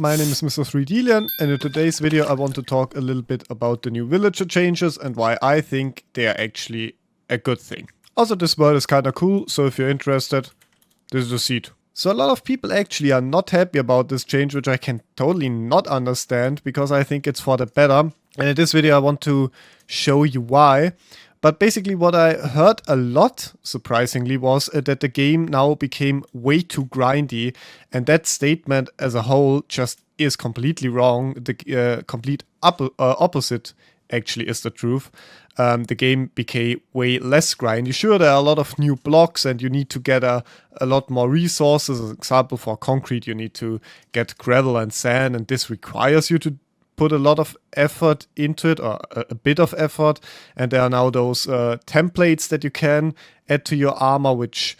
my name is Mr. 3Delian, and in today's video I want to talk a little bit about the new villager changes and why I think they are actually a good thing. Also, this world is kinda cool, so if you're interested, this is the seed. So a lot of people actually are not happy about this change, which I can totally not understand, because I think it's for the better. And in this video I want to show you why. But basically what I heard a lot, surprisingly, was that the game now became way too grindy. And that statement as a whole just is completely wrong. The complete opposite actually is the truth. The game became way less grindy. Sure, there are a lot of new blocks and you need to get a lot more resources. As an example, for concrete you need to get gravel and sand, and this requires you to put a lot of effort into it, or a bit of effort. And there are now those templates that you can add to your armor, which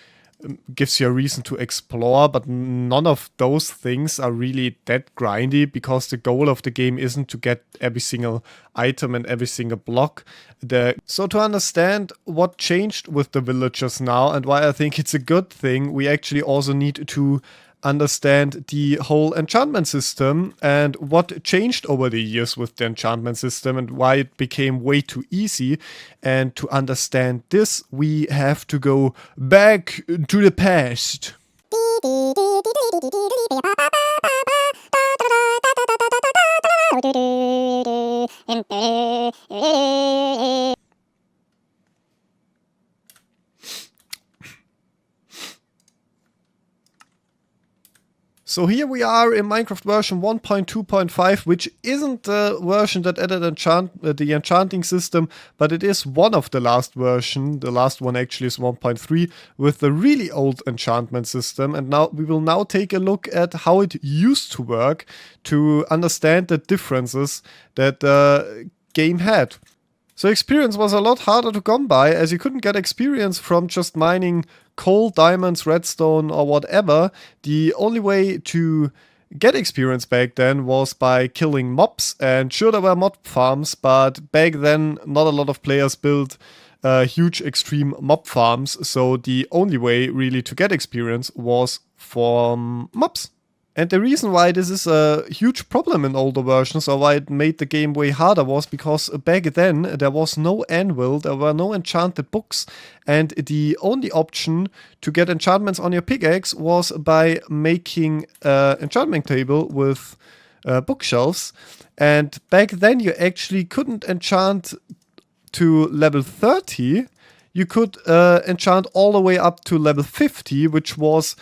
gives you a reason to explore, but none of those things are really that grindy, because the goal of the game isn't to get every single item and every single block. So to understand what changed with the villagers now and why I think it's a good thing, we actually also need to understand the whole enchantment system and what changed over the years with the enchantment system and why it became way too easy. And to understand this, we have to go back to the past. So here we are in Minecraft version 1.2.5, which isn't the version that added the enchanting system, but it is one of the last version. The last one actually is 1.3 with the really old enchantment system. And now we will now take a look at how it used to work to understand the differences that the game had. So experience was a lot harder to come by, as you couldn't get experience from just mining coal, diamonds, redstone or whatever. The only way to get experience back then was by killing mobs, and sure, there were mob farms, but back then not a lot of players built huge extreme mob farms, so the only way really to get experience was from mobs. And the reason why this is a huge problem in older versions, or why it made the game way harder, was because back then there was no anvil, there were no enchanted books, and the only option to get enchantments on your pickaxe was by making an enchantment table with bookshelves. And back then you actually couldn't enchant to level 30, you could enchant all the way up to level 50, which was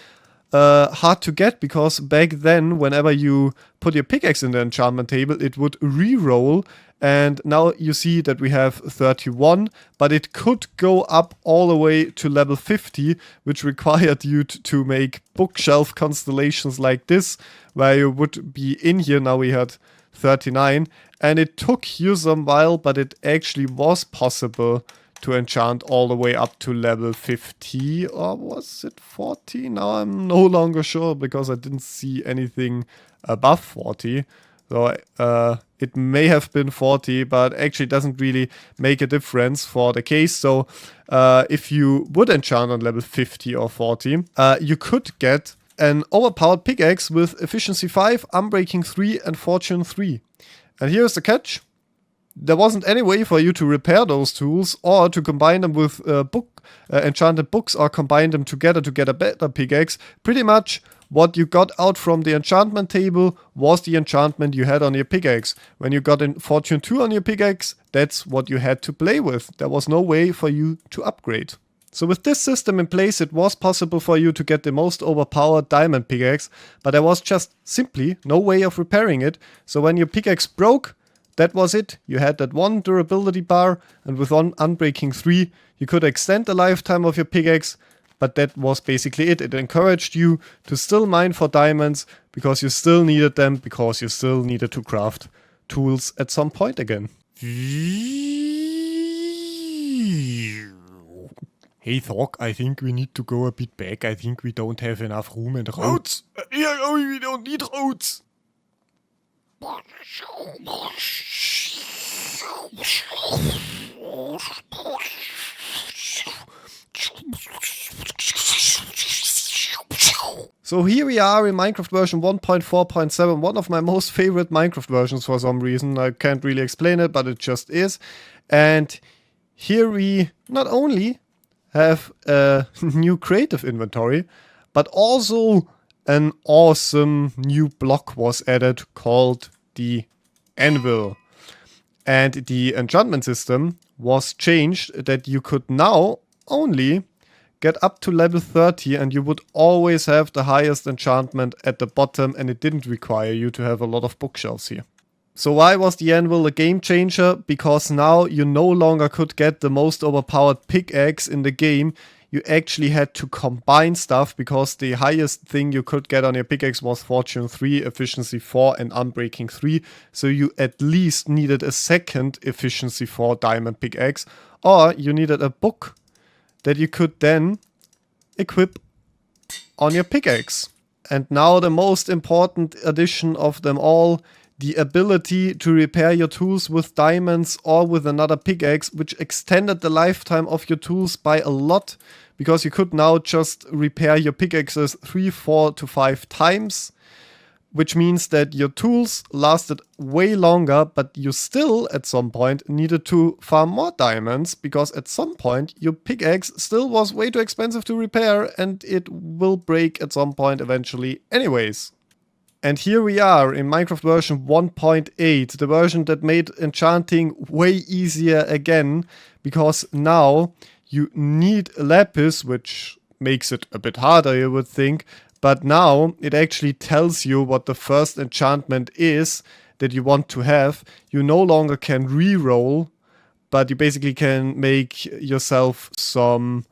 hard to get, because back then whenever you put your pickaxe in the enchantment table it would re-roll, and now you see that we have 31, but it could go up all the way to level 50, which required you to make bookshelf constellations like this, where you would be in here. Now we had 39, and it took you some while, but it actually was possible to enchant all the way up to level 50, or was it 40? Now I'm no longer sure, because I didn't see anything above 40. So it may have been 40, but actually it doesn't really make a difference for the case. So if you would enchant on level 50 or 40, you could get an overpowered pickaxe with efficiency 5, unbreaking 3 and fortune 3. And here's the catch. There wasn't any way for you to repair those tools or to combine them with enchanted books, or combine them together to get a better pickaxe. Pretty much what you got out from the enchantment table was the enchantment you had on your pickaxe. When you got in Fortune 2 on your pickaxe, that's what you had to play with. There was no way for you to upgrade. So with this system in place, it was possible for you to get the most overpowered diamond pickaxe, but there was just simply no way of repairing it. So when your pickaxe broke, that was it. You had that one durability bar, and with one unbreaking 3, you could extend the lifetime of your pickaxe, but that was basically it. It encouraged you to still mine for diamonds, because you still needed them, because you still needed to craft tools at some point again. Hey Thok, I think we need to go a bit back. I think we don't have enough room and roads. Yeah, we don't need roads. So here we are in Minecraft version 1.4.7, one of my most favorite Minecraft versions for some reason. I can't really explain it, but it just is. And here we not only have a new creative inventory, but also an awesome new block was added called the Anvil. And the enchantment system was changed that you could now only get up to level 30 and you would always have the highest enchantment at the bottom, and it didn't require you to have a lot of bookshelves here. So why was the Anvil a game changer? Because now you no longer could get the most overpowered pickaxe in the game. You actually had to combine stuff, because the highest thing you could get on your pickaxe was Fortune 3, Efficiency 4 and Unbreaking 3. So you at least needed a second Efficiency 4 diamond pickaxe, or you needed a book that you could then equip on your pickaxe. And now the most important addition of them all, the ability to repair your tools with diamonds or with another pickaxe, which extended the lifetime of your tools by a lot, because you could now just repair your pickaxes 3, 4 to 5 times, which means that your tools lasted way longer, but you still at some point needed to farm more diamonds, because at some point your pickaxe still was way too expensive to repair and it will break at some point eventually anyways. And here we are in Minecraft version 1.8, the version that made enchanting way easier again, because now you need lapis, which makes it a bit harder, you would think. But now it actually tells you what the first enchantment is that you want to have. You no longer can re-roll, but you basically can make yourself some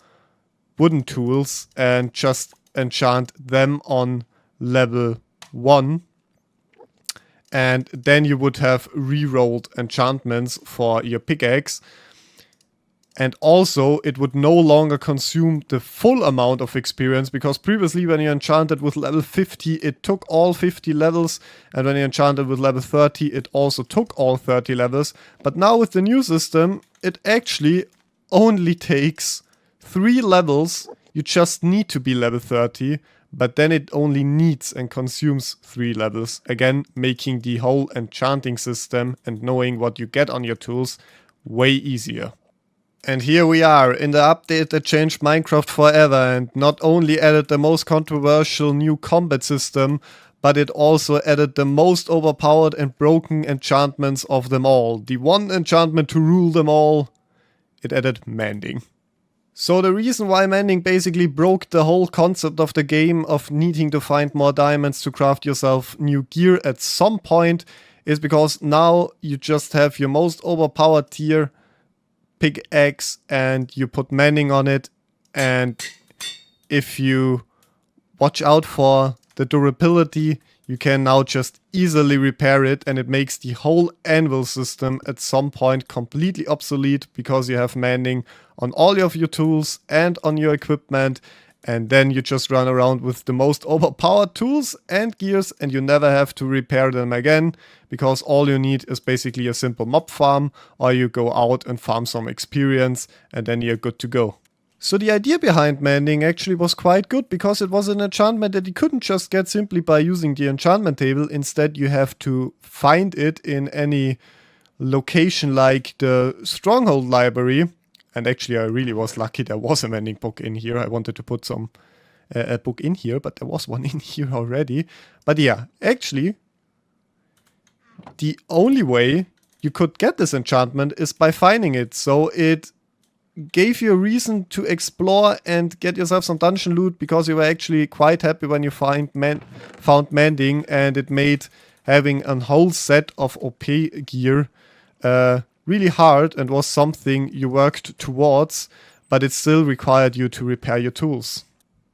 wooden tools and just enchant them on level 1. And then you would have re-rolled enchantments for your pickaxe. And also, it would no longer consume the full amount of experience, because previously when you enchanted with level 50, it took all 50 levels, and when you enchanted with level 30, it also took all 30 levels. But now with the new system, it actually only takes 3 levels. You just need to be level 30, but then it only needs and consumes 3 levels, again making the whole enchanting system and knowing what you get on your tools way easier. And here we are in the update that changed Minecraft forever, and not only added the most controversial new combat system, but it also added the most overpowered and broken enchantments of them all. The one enchantment to rule them all, it added Mending. So the reason why Mending basically broke the whole concept of the game of needing to find more diamonds to craft yourself new gear at some point is because now you just have your most overpowered tier pickaxe and you put Mending on it, and if you watch out for the durability, you can now just easily repair it, and it makes the whole Anvil system at some point completely obsolete, because you have Mending on all of your tools and on your equipment, and then you just run around with the most overpowered tools and gears, and you never have to repair them again, because all you need is basically a simple mob farm, or you go out and farm some experience, and then you're good to go. So the idea behind Mending actually was quite good, because it was an enchantment that you couldn't just get simply by using the enchantment table. Instead, you have to find it in any location like the Stronghold library. And actually, I really was lucky there was a Mending book in here. I wanted to put some a book in here, but there was one in here already. But yeah, actually, the only way you could get this enchantment is by finding it. So it gave you a reason to explore and get yourself some dungeon loot, because you were actually quite happy when you found Mending, and it made having a whole set of OP gear really hard, and was something you worked towards, but it still required you to repair your tools.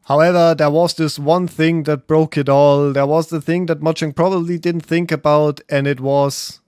However, there was this one thing that broke it all. There was the thing that Mojang probably didn't think about, and it was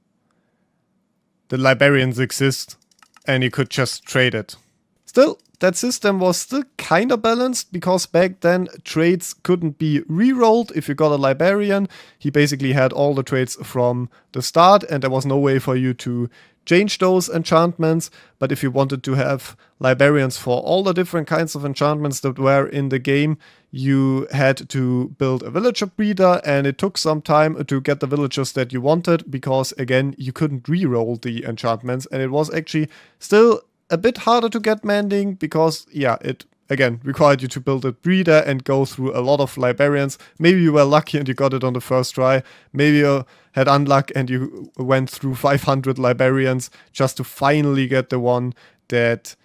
the librarians exist, and you could just trade it. Still, that system was still kind of balanced, because back then trades couldn't be re-rolled. If you got a librarian, he basically had all the trades from the start, and there was no way for you to change those enchantments. But if you wanted to have librarians for all the different kinds of enchantments that were in the game, you had to build a villager breeder, and it took some time to get the villagers that you wanted, because again, you couldn't re-roll the enchantments, and it was actually still a bit harder to get Mending, because yeah, it again required you to build a breeder and go through a lot of librarians. Maybe you were lucky and you got it on the first try. Maybe you had unluck and you went through 500 librarians just to finally get the one that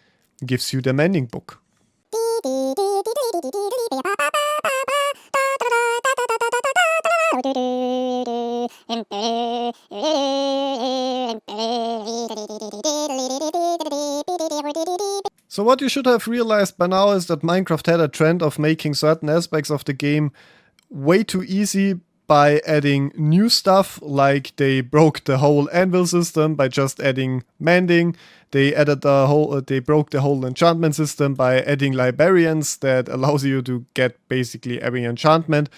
gives you the Mending book. So what you should have realized by now is that Minecraft had a trend of making certain aspects of the game way too easy by adding new stuff, like they broke the whole Anvil system by just adding Mending. They broke the whole enchantment system by adding librarians that allows you to get basically every enchantment.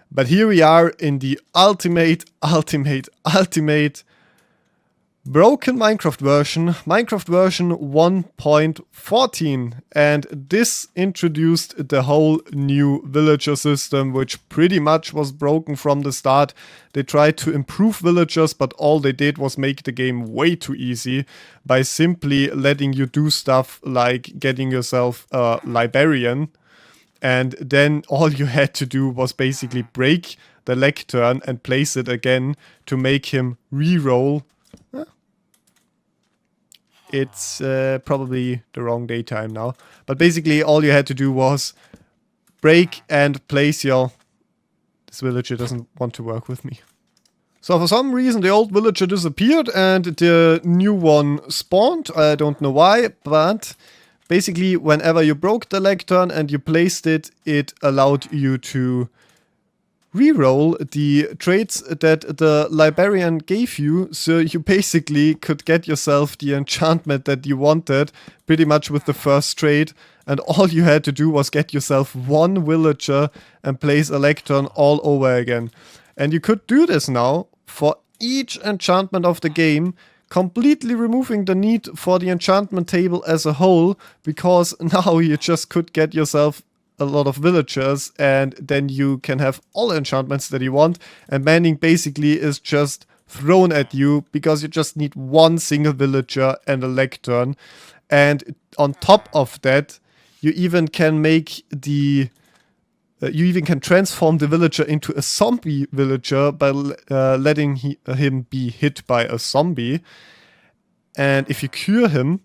But here we are in the ultimate broken Minecraft version 1.14, and this introduced the whole new villager system, which pretty much was broken from the start. They tried to improve villagers, but all they did was make the game way too easy by simply letting you do stuff like getting yourself a librarian, and then all you had to do was basically break the lectern and place it again to make him re-roll. It's probably the wrong daytime now. But basically all you had to do was break and place your... This villager doesn't want to work with me. So for some reason the old villager disappeared and the new one spawned. I don't know why, but basically whenever you broke the lectern and you placed it, it allowed you to reroll the traits that the librarian gave you, so you basically could get yourself the enchantment that you wanted pretty much with the first trait, and all you had to do was get yourself one villager and place a lectern all over again. And you could do this now for each enchantment of the game, completely removing the need for the enchantment table as a whole, because now you just could get yourself a lot of villagers, and then you can have all the enchantments that you want, and Mending basically is just thrown at you because you just need one single villager and a lectern. And on top of that, you even can make the you even can transform the villager into a zombie villager by letting him be hit by a zombie, and if you cure him,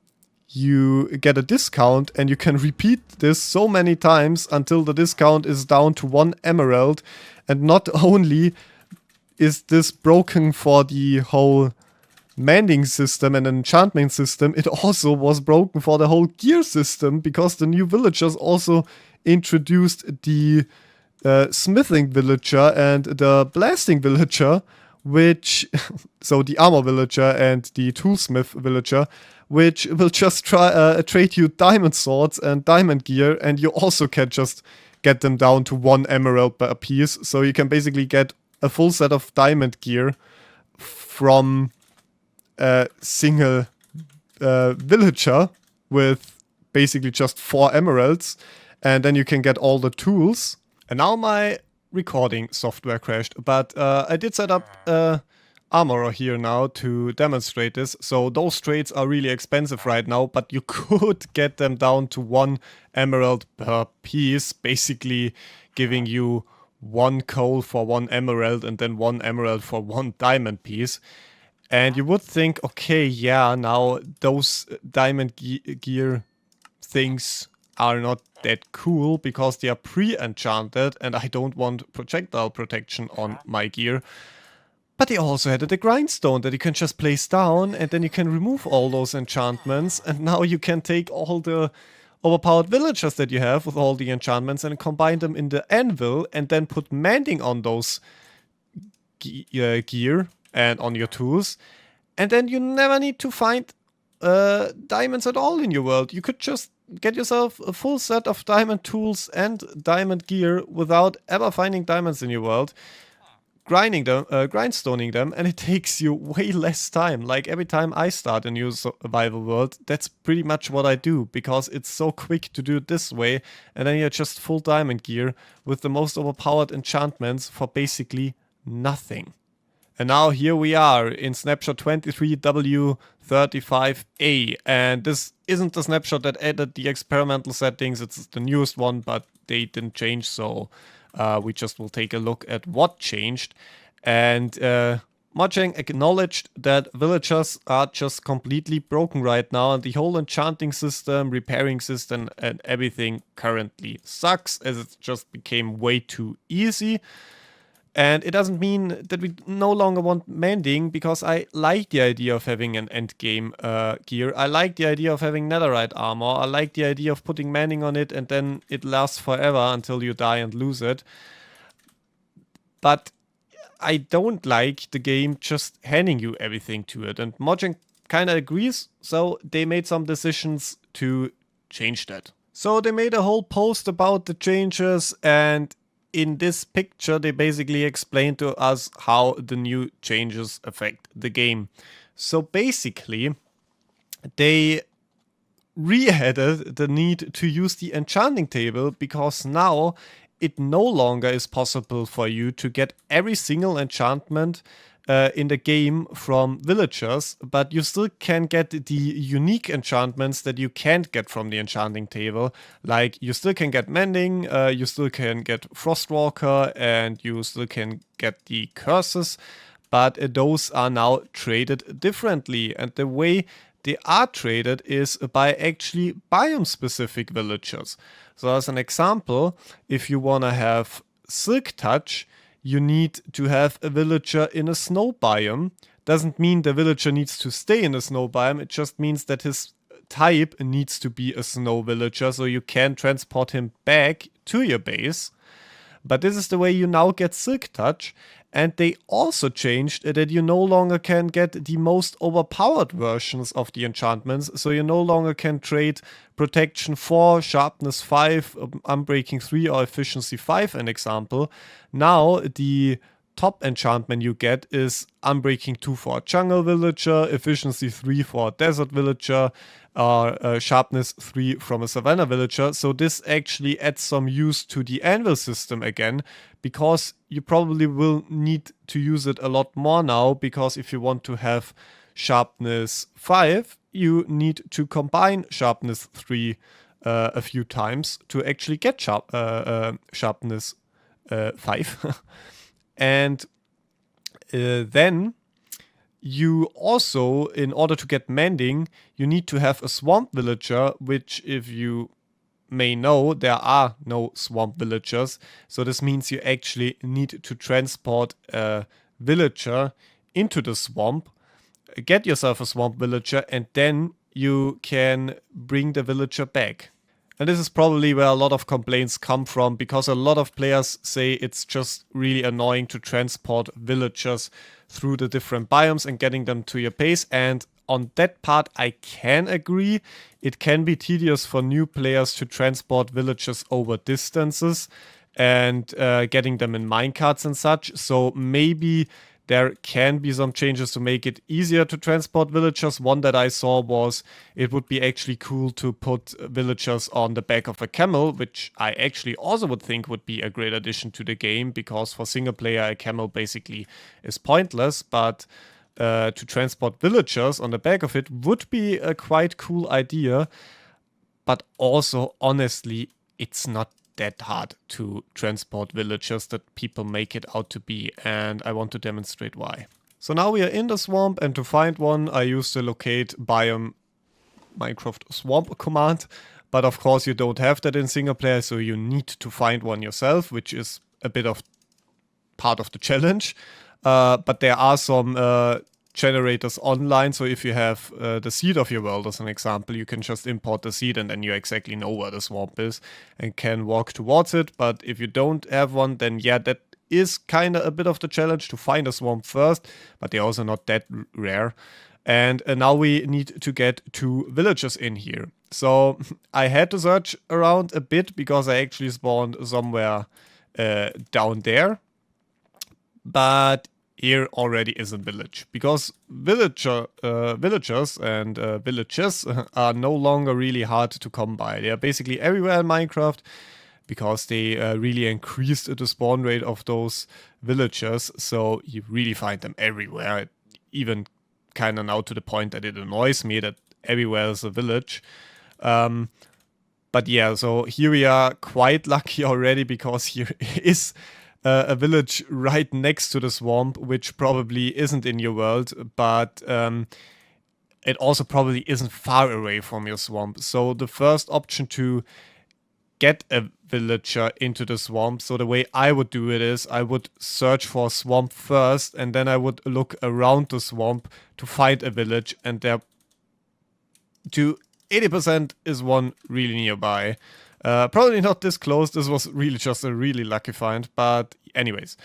you get a discount, and you can repeat this so many times until the discount is down to 1 emerald. And not only is this broken for the whole Mending system and enchantment system, it also was broken for the whole gear system, because the new villagers also introduced the smithing villager and the blasting villager, which so the armor villager and the toolsmith villager, which will just trade you diamond swords and diamond gear, and you also can just get them down to 1 emerald per piece. So you can basically get a full set of diamond gear from a single villager with basically just 4 emeralds, and then you can get all the tools. And now my recording software crashed, but I did set up armorer here now to demonstrate this. So those traits are really expensive right now, but you could get them down to 1 emerald per piece, basically giving you 1 coal for 1 emerald and then 1 emerald for 1 diamond piece. And you would think, okay, yeah, now those diamond gear things are not that cool because they are pre-enchanted and I don't want projectile protection on my gear. But they also added a grindstone that you can just place down, and then you can remove all those enchantments, and now you can take all the overpowered villagers that you have with all the enchantments and combine them in the anvil, and then put Mending on those gear and on your tools, and then you never need to find diamonds at all in your world. You could just get yourself a full set of diamond tools and diamond gear without ever finding diamonds in your world, grindstoning them, and it takes you way less time. Like every time I start a new survival world, that's pretty much what I do, because it's so quick to do it this way, and then you're just full diamond gear with the most overpowered enchantments for basically nothing. And now here we are in snapshot 23W35A, and this isn't the snapshot that added the experimental settings, it's the newest one, but they didn't change, so we just will take a look at what changed. And Mojang acknowledged that villagers are just completely broken right now, and the whole enchanting system, repairing system, and everything currently sucks, as it just became way too easy. And it doesn't mean that we no longer want mending, because I like the idea of having an endgame gear. I like the idea of having netherite armor. I like the idea of putting mending on it and then it lasts forever until you die and lose it. But I don't like the game just handing you everything to it. And Mojang kind of agrees, so they made some decisions to change that. So they made a whole post about the changes, and in this picture, they basically explain to us how the new changes affect the game. So basically, they re-added the need to use the enchanting table, because now it no longer is possible for you to get every single enchantment in the game from villagers, but you still can get the unique enchantments that you can't get from the enchanting table. Like, you still can get Mending, you still can get Frostwalker, and you still can get the curses, but those are now traded differently. And the way they are traded is by actually biome-specific villagers. So as an example, if you want to have Silk Touch, you need to have a villager in a snow biome. Doesn't mean the villager needs to stay in a snow biome, it just means that his type needs to be a snow villager, so you can transport him back to your base. But this is the way you now get Silk Touch, and they also changed that you no longer can get the most overpowered versions of the enchantments, so you no longer can trade Protection 4, Sharpness 5, Unbreaking 3 or Efficiency 5, an example. Now the top enchantment you get is Unbreaking 2 for a Jungle Villager, Efficiency 3 for a Desert Villager, or Sharpness 3 from a Savannah Villager. So this actually adds some use to the Anvil system again, because you probably will need to use it a lot more now, because if you want to have Sharpness 5, you need to combine Sharpness 3 a few times to actually get Sharpness 5. And then you also, in order to get Mending, you need to have a Swamp Villager, which, if you may know, there are no Swamp Villagers. So this means you actually need to transport a villager into the swamp, get yourself a Swamp Villager, and then you can bring the villager back. And this is probably where a lot of complaints come from, because a lot of players say it's just really annoying to transport villagers through the different biomes and getting them to your base. And on that part, I can agree. It can be tedious for new players to transport villagers over distances and getting them in minecarts and such. So maybe there can be some changes to make it easier to transport villagers. One that I saw was it would be actually cool to put villagers on the back of a camel, which I actually also would think would be a great addition to the game, because for single player a camel basically is pointless, but to transport villagers on the back of it would be a quite cool idea. But also, honestly, it's not that hard to transport villagers that people make it out to be, and I want to demonstrate why. So now we are in the swamp, and to find one I use the locate biome Minecraft swamp command, but of course you don't have that in single player, so you need to find one yourself, which is a bit of part of the challenge. But there are some generators online, so if you have the seed of your world as an example, you can just import the seed and then you exactly know where the swamp is and can walk towards it. But if you don't have one, then yeah, that is kind of a bit of the challenge to find a swamp first, but they're also not that rare. And now we need to get 2 villagers in here. So I had to search around a bit because I actually spawned somewhere down there. But here already is a village. Because villagers and villages are no longer really hard to come by. They are basically everywhere in Minecraft because they really increased the spawn rate of those villagers. So you really find them everywhere. Even kind of now to the point that it annoys me that everywhere is a village. But yeah, so here we are quite lucky already because here is a village right next to the swamp, which probably isn't in your world, but it also probably isn't far away from your swamp. So the first option to get a villager into the swamp, so the way I would do it is I would search for a swamp first, and then I would look around the swamp to find a village, and there to 80% is one really nearby. Probably not this close, this was really just a really lucky find, but anyways.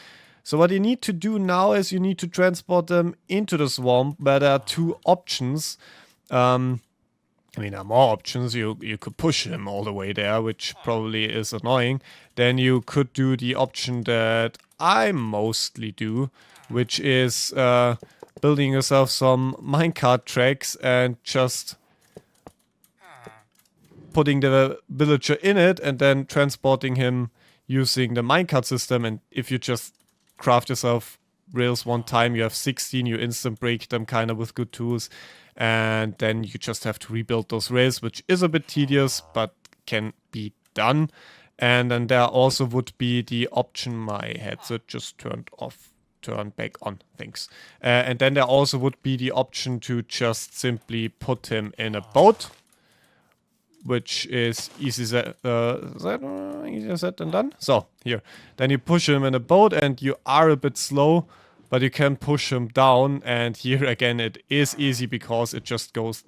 So what you need to do now is you need to transport them into the swamp, where there are 2 options. I mean, there are more options. You could push him all the way there, which probably is annoying. Then you could do the option that I mostly do, which is building yourself some minecart tracks and just putting the villager in it and then transporting him using the minecart system. And if you just craft yourself rails one time, you have 16, you instant break them kind of with good tools. And then you just have to rebuild those rails, which is a bit tedious, but can be done. And then there also would be the option, my headset just turned off, turn back on, thanks. And then there also would be the option to just simply put him in a boat, which is easier said than done. So here, then you push him in a boat and you are a bit slow, but you can push him down, and here again it is easy because it just goes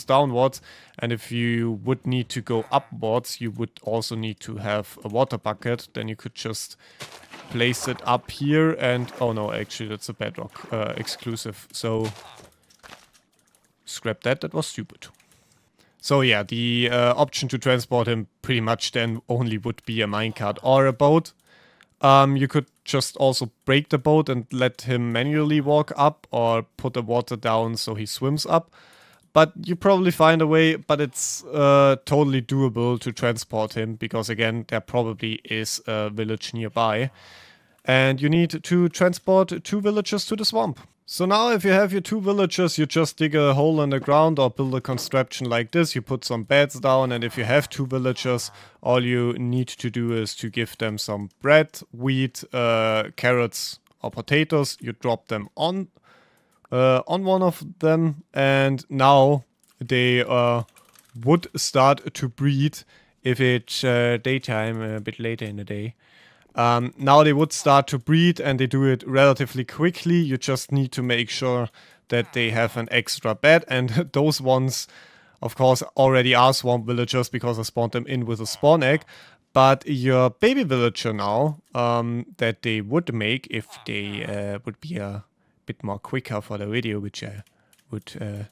downwards. And if you would need to go upwards, you would also need to have a water bucket. Then you could just place it up here, and oh no, actually that's a bedrock exclusive, so scrap that, that was stupid. So yeah, the option to transport him pretty much then only would be a minecart or a boat. You could just also break the boat and let him manually walk up, or put the water down so he swims up. But you probably find a way, but it's totally doable to transport him, because again, there probably is a village nearby. And you need to transport 2 villagers to the swamp. So now if you have your 2 villagers, you just dig a hole in the ground or build a construction like this. You put some beds down, and if you have 2 villagers, all you need to do is to give them some bread, wheat, carrots or potatoes. You drop them on one of them, and now they would start to breed if it's daytime, a bit later in the day. Now they would start to breed, and they do it relatively quickly. You just need to make sure that they have an extra bed, and those ones, of course, already are swamp villagers because I spawned them in with a spawn egg. But your baby villager now, that they would make if they would be a bit more quicker for the video, which I would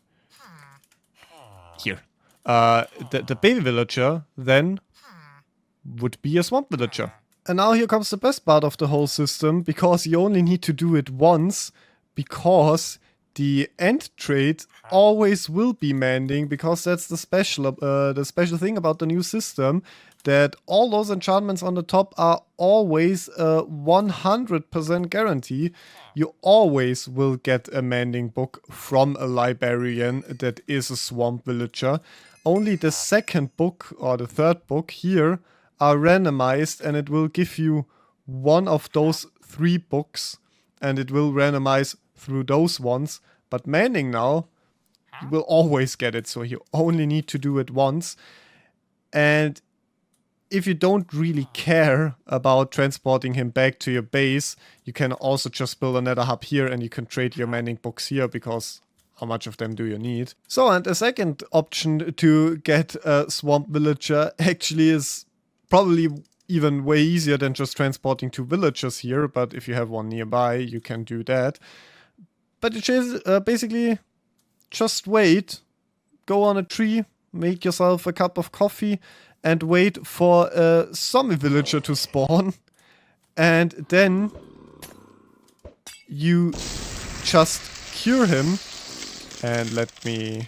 here. The baby villager then would be a swamp villager. And now here comes the best part of the whole system, because you only need to do it once, because the end trait always will be mending, because that's the special thing about the new system, that all those enchantments on the top are always a 100% guarantee. You always will get a mending book from a librarian that is a swamp villager. Only the second book or the third book here are randomized, and it will give you one of those 3 books, and it will randomize through those ones. But mending now, you will always get it, so you only need to do it once. And if you don't really care about transporting him back to your base, you can also just build another hub here, and you can trade your mending books here, because how much of them do you need? So, and a second option to get a swamp villager actually is probably even way easier than just transporting 2 villagers here, but if you have one nearby, you can do that. But it is basically just wait. Go on a tree, make yourself a cup of coffee, and wait for a zombie villager to spawn. And then you just cure him. And let me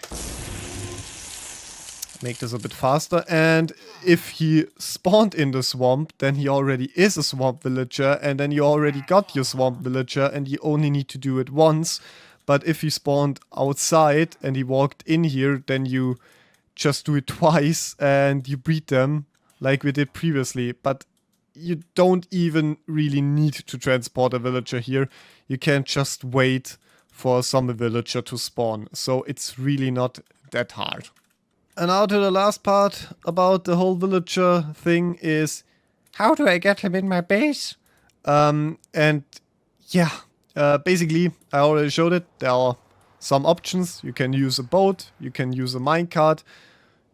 make this a bit faster. And if he spawned in the swamp, then he already is a swamp villager, and then you already got your swamp villager, and you only need to do it once. But if he spawned outside and he walked in here, then you just do it twice and you breed them like we did previously. But you don't even really need to transport a villager here. You can just wait for some villager to spawn. So it's really not that hard. And now to the last part about the whole villager thing is, how do I get him in my base? And yeah, basically I already showed it. There are some options. You can use a boat, you can use a minecart.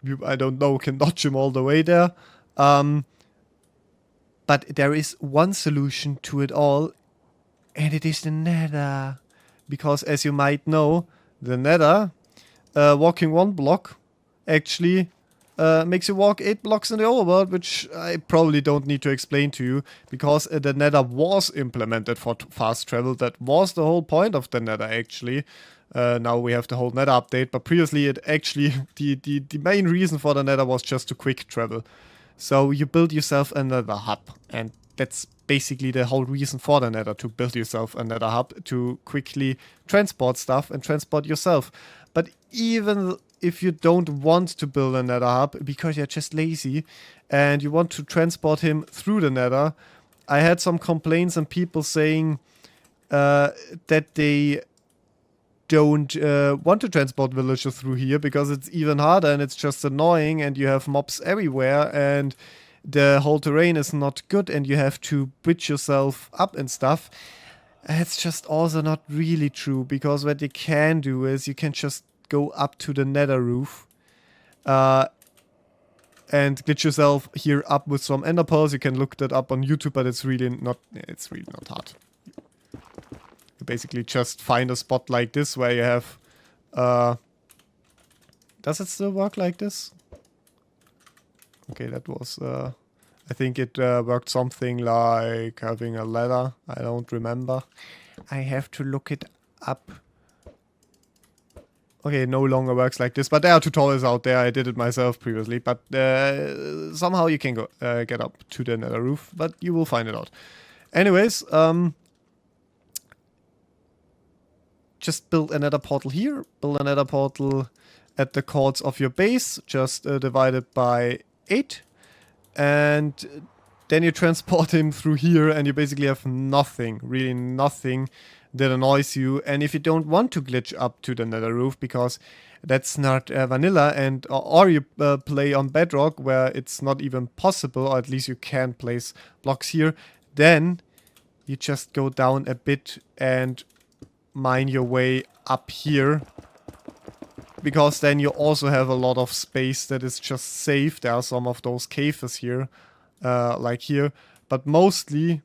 You, I don't know, can dodge him all the way there. But there is one solution to it all, and it is the nether. Because as you might know, the nether, walking one block, actually makes you walk 8 blocks in the overworld, which I probably don't need to explain to you, because the nether was implemented for fast travel. That was the whole point of the nether, actually. Now we have the whole nether update, but previously it actually, the main reason for the nether was just to quick travel. So you build yourself another hub, and that's basically the whole reason for the nether, to build yourself another hub to quickly transport stuff and transport yourself. But even if you don't want to build a nether hub because you're just lazy and you want to transport him through the nether, I had some complaints and people saying that they don't want to transport villagers through here because it's even harder and it's just annoying and you have mobs everywhere and the whole terrain is not good and you have to bridge yourself up and stuff. It's just also not really true, because what you can do is you can just go up to the nether roof and glitch yourself here up with some ender pearls. You can look that up on YouTube, but it's really not hard. You basically just find a spot like this where you have does it still work like this? Okay, that was I think it worked something like having a ladder. I don't remember. I have to look it up. Okay, it no longer works like this, but there are tutorials out there. I did it myself previously, but somehow you can go get up to the nether roof, but you will find it out. Anyways, just build another portal here, build another portal at the chords of your base, just divide it by 8, and then you transport him through here, and you basically have nothing, really nothing that annoys you. And if you don't want to glitch up to the nether roof, because that's not vanilla, and or you play on bedrock where it's not even possible, or at least you can place blocks here, then you just go down a bit and mine your way up here, because then you also have a lot of space that is just safe. There are some of those caves here, like here, but mostly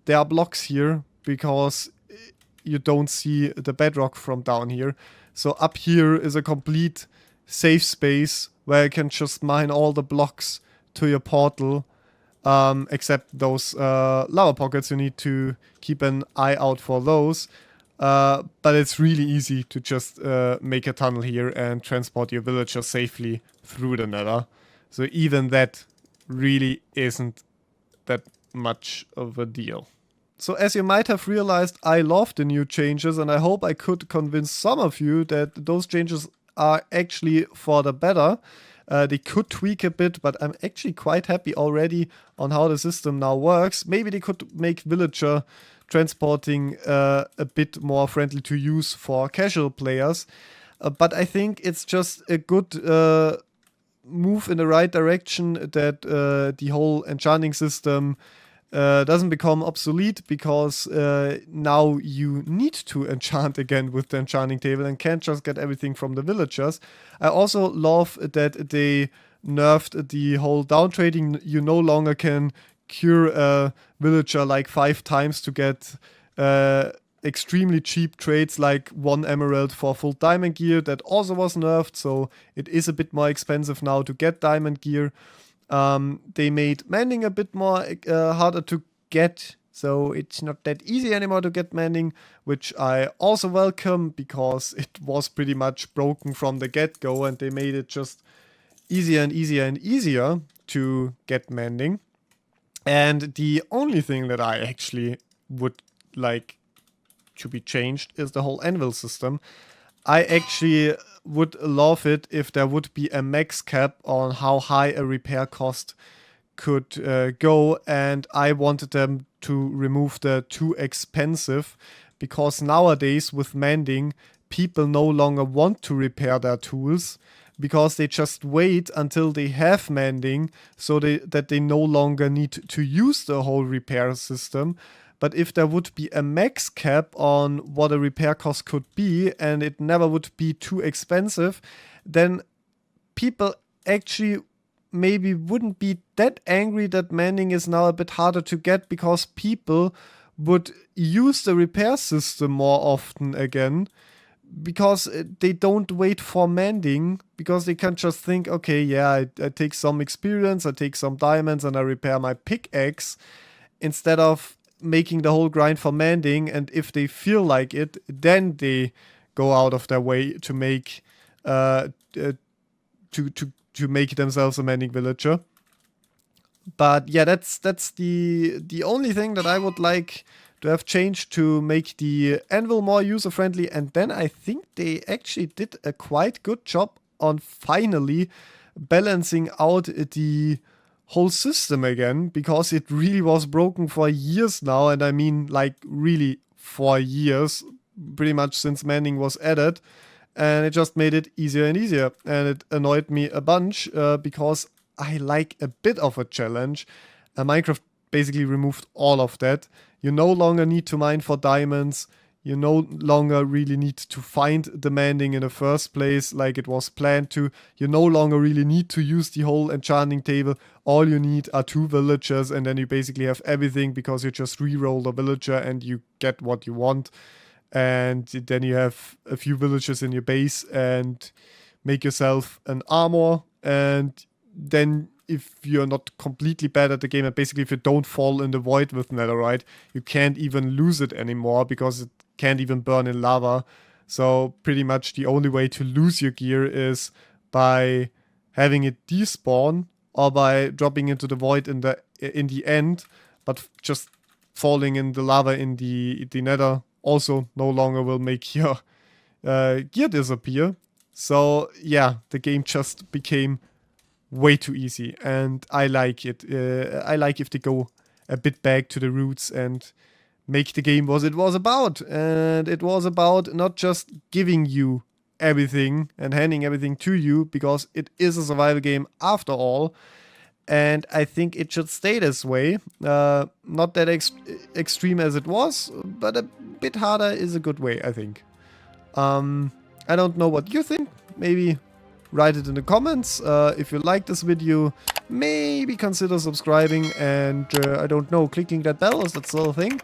there are blocks here because you don't see the bedrock from down here. So up here is a complete safe space where you can just mine all the blocks to your portal, except those lava pockets. You need to keep an eye out for those. But it's really easy to just make a tunnel here and transport your villager safely through the nether. So even that really isn't that much of a deal. So as you might have realized, I love the new changes, and I hope I could convince some of you that those changes are actually for the better. They could tweak a bit, but I'm actually quite happy already on how the system now works. Maybe they could make villager transporting a bit more friendly to use for casual players. But I think it's just a good move in the right direction that the whole enchanting system doesn't become obsolete, because now you need to enchant again with the enchanting table and can't just get everything from the villagers. I also love that they nerfed the whole downtrading. You no longer can cure a villager like 5 times to get extremely cheap trades like 1 emerald for full diamond gear that also was nerfed, so it is a bit more expensive now to get diamond gear. They made mending a bit more harder to get, so it's not that easy anymore to get mending, which I also welcome because it was pretty much broken from the get-go, and they made it just easier and easier and easier to get mending. And the only thing that I actually would like to be changed is the whole Anvil system. I actually would love it if there would be a max cap on how high a repair cost could go, and I wanted them to remove the too expensive, because nowadays with mending, people no longer want to repair their tools because they just wait until they have mending so that they no longer need to use the whole repair system. But if there would be a max cap on what a repair cost could be, and it never would be too expensive, then people actually maybe wouldn't be that angry that mending is now a bit harder to get, because people would use the repair system more often again, because they don't wait for mending, because they can just think, okay, yeah, I take some experience, I take some diamonds, and I repair my pickaxe, instead of making the whole grind for mending. And if they feel like it, then they go out of their way to make to make themselves a mending villager. But yeah, that's the only thing that I would like to have changed to make the Anvil more user friendly. And then I think they actually did a quite good job on finally balancing out the whole system again, because it really was broken for years now, and I mean like really for years, pretty much since mending was added, and it just made it easier and easier, and it annoyed me a bunch because I like a bit of a challenge. Minecraft basically removed all of that. You no longer need to mine for diamonds. You no longer really need to find the mending in the first place like it was planned to. You no longer really need to use the whole enchanting table. All you need are 2 villagers, and then you basically have everything, because you just re-roll the villager and you get what you want. And then you have a few villagers in your base and make yourself an armor. And then if you're not completely bad at the game, and basically if you don't fall in the void with netherite, you can't even lose it anymore, because it can't even burn in lava. So pretty much the only way to lose your gear is by having it despawn, or by dropping into the void in the end, but just falling in the lava in the nether also no longer will make your gear disappear. So yeah, the game just became way too easy, and I like it. I like if they go a bit back to the roots and make the game what it was about. And it was about not just giving you everything and handing everything to you, because it is a survival game after all. And I think it should stay this way. Not that extreme as it was, but a bit harder is a good way, I think. I don't know what you think. Maybe write it in the comments. If you like this video, maybe consider subscribing, and I don't know, clicking that bell, is that still a thing?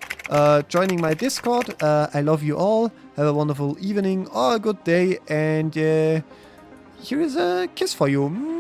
Joining my Discord. I love you all. Have a wonderful evening or a good day, and here is a kiss for you.